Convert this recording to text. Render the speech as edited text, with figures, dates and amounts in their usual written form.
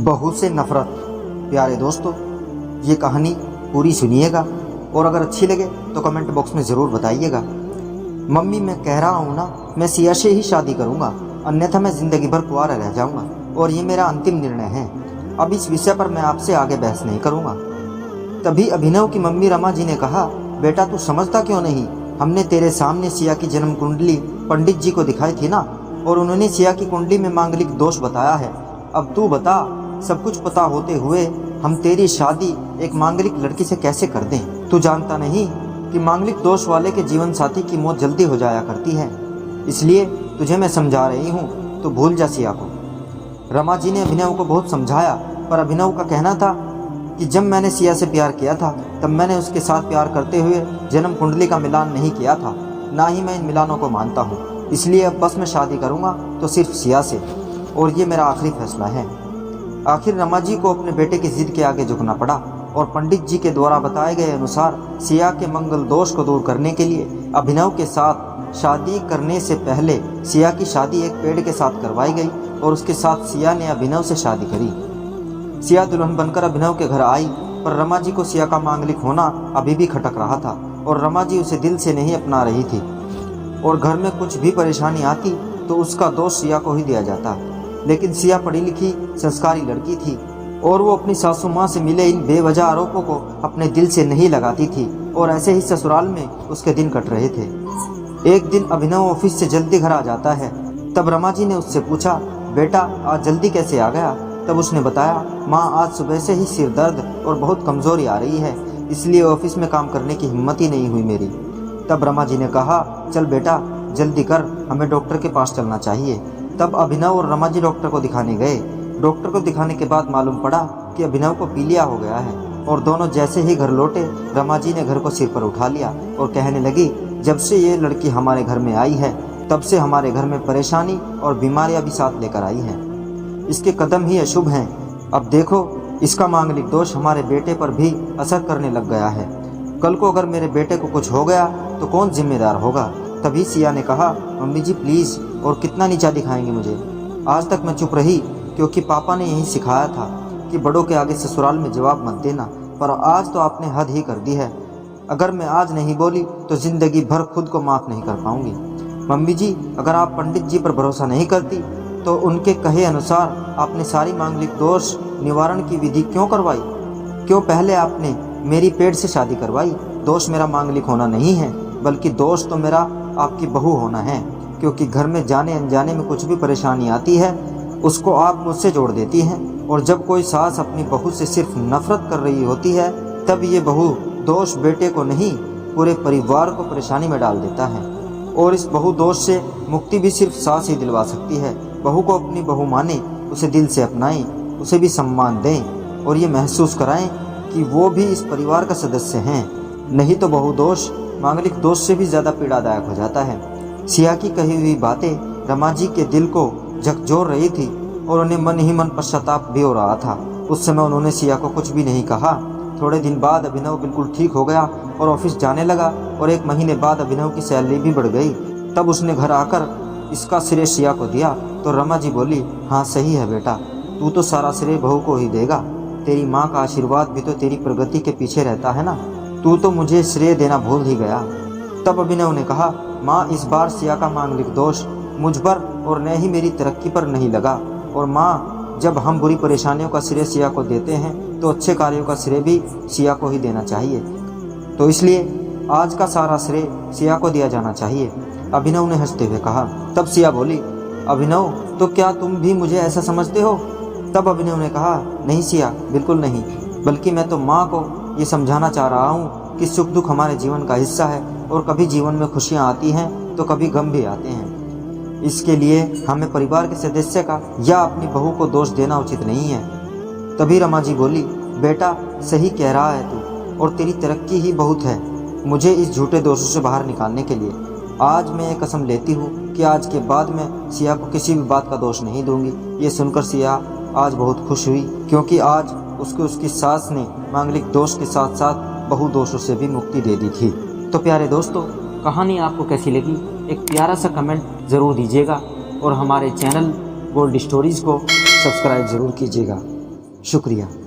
बहू से नफरत। प्यारे दोस्तों, ये कहानी पूरी सुनिएगा और अगर अच्छी लगे तो कमेंट बॉक्स में ज़रूर बताइएगा। मम्मी, मैं कह रहा हूँ ना, मैं सिया से ही शादी करूँगा, अन्यथा मैं ज़िंदगी भर कुंवारा रह जाऊँगा और ये मेरा अंतिम निर्णय है। अब इस विषय पर मैं आपसे आगे बहस नहीं करूँगा। तभी अभिनव की मम्मी रमा जी ने कहा, बेटा तू समझता क्यों नहीं? हमने तेरे सामने सिया की जन्म कुंडली पंडित जी को दिखाई थी ना, और उन्होंने सिया की कुंडली में मांगलिक दोष बताया है। अब तू बता, सब कुछ पता होते हुए हम तेरी शादी एक मांगलिक लड़की से कैसे कर दें? तू जानता नहीं कि मांगलिक दोष वाले के जीवन साथी की मौत जल्दी हो जाया करती है, इसलिए तुझे मैं समझा रही हूँ, तो भूल जा सिया को। रमा जी ने अभिनव को बहुत समझाया, पर अभिनव का कहना था कि जब मैंने सिया से प्यार किया था तब मैंने उसके साथ प्यार करते हुए जन्म कुंडली का मिलान नहीं किया था, ना ही मैं इन मिलानों को मानता हूँ। इसलिए अब बस मैं शादी करूँगा तो सिर्फ सिया से, और ये मेरा आखिरी फैसला है। आखिर रमा जी को अपने बेटे की जिद के आगे झुकना पड़ा और पंडित जी के द्वारा बताए गए अनुसार सिया के मंगल दोष को दूर करने के लिए अभिनव के साथ शादी करने से पहले सिया की शादी एक पेड़ के साथ करवाई गई और उसके साथ सिया ने अभिनव से शादी करी। सिया दुल्हन बनकर अभिनव के घर आई, पर रमा जी को सिया का मांगलिक होना अभी भी खटक रहा था और रमा जी उसे दिल से नहीं अपना रही थी, और घर में कुछ भी परेशानी आती तो उसका दोष सिया को ही दिया जाता। लेकिन सिया पढ़ी लिखी संस्कारी लड़की थी और वो अपनी सासू माँ से मिले इन बेवजह आरोपों को अपने दिल से नहीं लगाती थी, और ऐसे ही ससुराल में उसके दिन कट रहे थे। एक दिन अभिनव ऑफिस से जल्दी घर आ जाता है। तब रमा जी ने उससे पूछा, बेटा आज जल्दी कैसे आ गया? तब उसने बताया, माँ आज सुबह से ही सिर दर्द और बहुत कमजोरी आ रही है, इसलिए ऑफिस में काम करने की हिम्मत ही नहीं हुई मेरी। तब रमा जी ने कहा, चल बेटा जल्दी कर, हमें डॉक्टर के पास चलना चाहिए। तब अभिनव और रमा जी डॉक्टर को दिखाने गए। डॉक्टर को दिखाने के बाद मालूम पड़ा कि अभिनव को पीलिया हो गया है, और दोनों जैसे ही घर लौटे रमा जी ने घर को सिर पर उठा लिया और कहने लगी, जब से ये लड़की हमारे घर में आई है तब से हमारे घर में परेशानी और बीमारियां भी साथ लेकर आई हैं। इसके कदम ही अशुभ हैं। अब देखो, इसका मांगलिक दोष हमारे बेटे पर भी असर करने लग गया है। कल को अगर मेरे बेटे को कुछ हो गया तो कौन जिम्मेदार होगा? तभी सिया ने कहा, मम्मी जी प्लीज़, और कितना नीचा दिखाएंगे मुझे? आज तक मैं चुप रही क्योंकि पापा ने यही सिखाया था कि बड़ों के आगे ससुराल में जवाब मत देना, पर आज तो आपने हद ही कर दी है। अगर मैं आज नहीं बोली तो ज़िंदगी भर खुद को माफ़ नहीं कर पाऊंगी। मम्मी जी, अगर आप पंडित जी पर भरोसा नहीं करती तो उनके कहे अनुसार आपने सारी मांगलिक दोष निवारण की विधि क्यों करवाई? क्यों पहले आपने मेरी पेट से शादी करवाई? दोष मेरा मांगलिक होना नहीं है, बल्कि दोष तो मेरा आपकी बहू होना है, क्योंकि घर में जाने अनजाने में कुछ भी परेशानी आती है उसको आप मुझसे जोड़ देती हैं, और जब कोई सास अपनी बहू से सिर्फ नफरत कर रही होती है तब ये बहू दोष बेटे को नहीं पूरे परिवार को परेशानी में डाल देता है। और इस बहू दोष से मुक्ति भी सिर्फ सास ही दिलवा सकती है। बहू को अपनी बहू माने, उसे दिल से अपनाएं, उसे भी सम्मान दें और ये महसूस कराएं कि वो भी इस परिवार का सदस्य हैं। नहीं तो बहु दोष मांगलिक दोष से भी ज़्यादा पीड़ादायक हो जाता है। सिया की कही हुई बातें रमा जी के दिल को झकझोर रही थी और उन्हें मन ही मन पश्चाताप भी हो रहा था। उस समय उन्होंने सिया को कुछ भी नहीं कहा। थोड़े दिन बाद अभिनव बिल्कुल ठीक हो गया और ऑफिस जाने लगा, और 1 महीने बाद अभिनव की सैलरी भी बढ़ गई। तब उसने घर आकर इसका श्रेय सिया को दिया तो रमा जी बोली, हाँ सही है बेटा, तू तो सारा श्रेय बहू को ही देगा। तेरी माँ का आशीर्वाद भी तो तेरी प्रगति के पीछे रहता है ना, तू तो मुझे श्रेय देना भूल ही गया। तब अभिनव ने कहा, माँ इस बार सिया का मांगलिक दोष मुझ पर और न ही मेरी तरक्की पर नहीं लगा, और माँ जब हम बुरी परेशानियों का श्रेय सिया को देते हैं तो अच्छे कार्यों का श्रेय भी सिया को ही देना चाहिए, तो इसलिए आज का सारा श्रेय सिया को दिया जाना चाहिए। अभिनव ने हंसते हुए कहा। तब सिया बोली, अभिनव तो क्या तुम भी मुझे ऐसा समझते हो? तब अभिनव ने कहा, नहीं सिया, बिल्कुल नहीं, बल्कि मैं तो माँ को ये समझाना चाह रहा हूँ कि सुख दुख हमारे जीवन का हिस्सा है, और कभी जीवन में खुशियाँ आती हैं तो कभी गम भी आते हैं। इसके लिए हमें परिवार के सदस्य का या अपनी बहू को दोष देना उचित नहीं है। तभी रमा जी बोली, बेटा सही कह रहा है तू, और तेरी तरक्की ही बहुत है मुझे इस झूठे दोषों से बाहर निकालने के लिए। आज मैं ये कसम लेती हूँ कि आज के बाद मैं सिया को किसी भी बात का दोष नहीं दूंगी। ये सुनकर सिया आज बहुत खुश हुई, क्योंकि आज उसको उसकी सास ने मांगलिक दोष के साथ साथ बहु दोषों से भी मुक्ति दे दी थी। तो प्यारे दोस्तों, कहानी आपको कैसी लगी एक प्यारा सा कमेंट ज़रूर दीजिएगा, और हमारे चैनल गोल्ड स्टोरीज़ को सब्सक्राइब ज़रूर कीजिएगा। शुक्रिया।